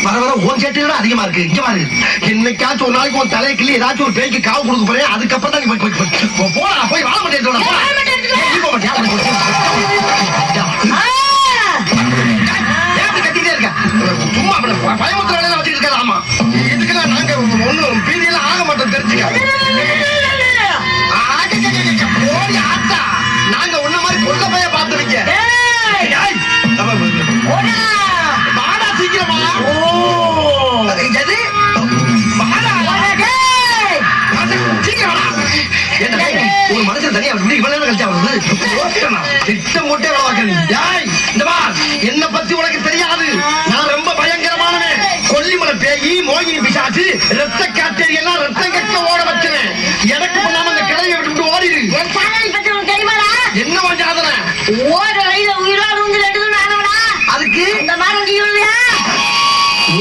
வர வர ஓன் சேட்டு அதிகமா இருக்கு. இங்க பாரு, என்னைக்காச்சும் ஒரு நாளைக்கு உன் தலையை கிள்ளி ஏதாச்சும் ஒரு பேய்க்கு காவு கொடுக்க போறேன். அதுக்கப்புறம் தான் நீ போடா, போய் வாழ மாட்டேன். கத்திட்டே இருக்க, சும்மா பயமுத்திர வேலையில வச்சுட்டு இருக்காது. ஆமா, இதுக்கெல்லாம் நாங்க ஒண்ணும் பீதியெல்லாம் ஆக மாட்டோம், தெரிஞ்சுக்க. நாங்க உன்ன மாதிரி கொள்ள பைய பார்த்து வைக்க. வாடா சீக்கிரமா. ஒரு மனுஷன் தனியா இவ்வளவு கழிச்சா வருது. திட்டம் போட்டே என்ன பத்தி உனக்கு தெரியாது. நான் ரொம்ப பயங்கரமானவன். கொல்லிமலை பேயி, மோகினி பிசாசு, ரத்த காட்டேரி எல்லாம் ரத்தம் கக்க ஓட வச்சுவேன். எனக்கு பண்ணாம அந்த கிளையை விட்டு ஓடிடு. என்ன சாதனை? ஓட ரயில உயிரோடு அதுக்கு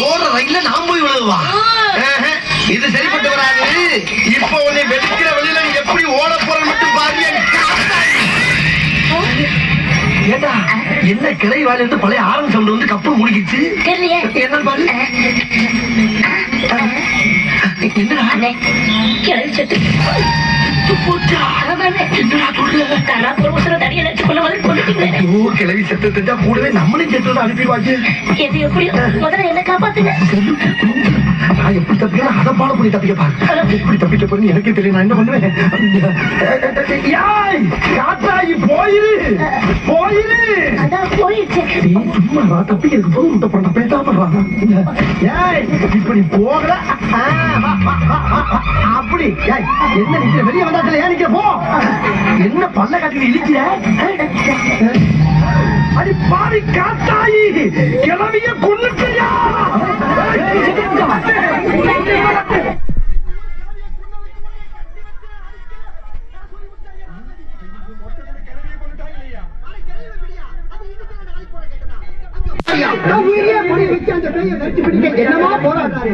ஓடுற ரயில நான் போய் விழுவா? இது சரிப்பட்டு வராது. இப்ப உன்னை வெடிக்கிற வெளியில எப்படி ஓட போற மட்டும் பாரு. ஏண்டா, என்ன கிளை வாழ இருந்து பழைய ஆரம்பி சவுண்ட் வந்து கப்பு முடிக்கிச்சு. என்ன பாரு, என்னடா கிளை செத்து கிளவி செத்து தெரிஞ்சா கூடவே நம்மளையும் செத்து அனுப்பிடுவாங்க. என்ன காப்பாத்துங்க. நான் எப்படி தப்பிக்கிறேன் அதை பாட பண்ணி தப்பிக்க பாரு. எப்படி தப்பிக்க போறேன்னு எனக்கே தெரியும். நான் என்ன பண்ணுவேன்? காத்தாயி போயிரு போயிரு. சும்மா தப்பிக்கிறதுக்கு போது முட்டை பண்ண பேசாம இப்படி போகல. அப்படி என்ன நிக்கிற? வெளியே வந்தாச்சல ஏன் நிக்கிற? போ. என்ன பல்ல காட்டில இழிக்கிற? அடி பாவி காத்தாயி, கிளவிய கொன்னுட்டியா? என்னமா போராட்டாரு?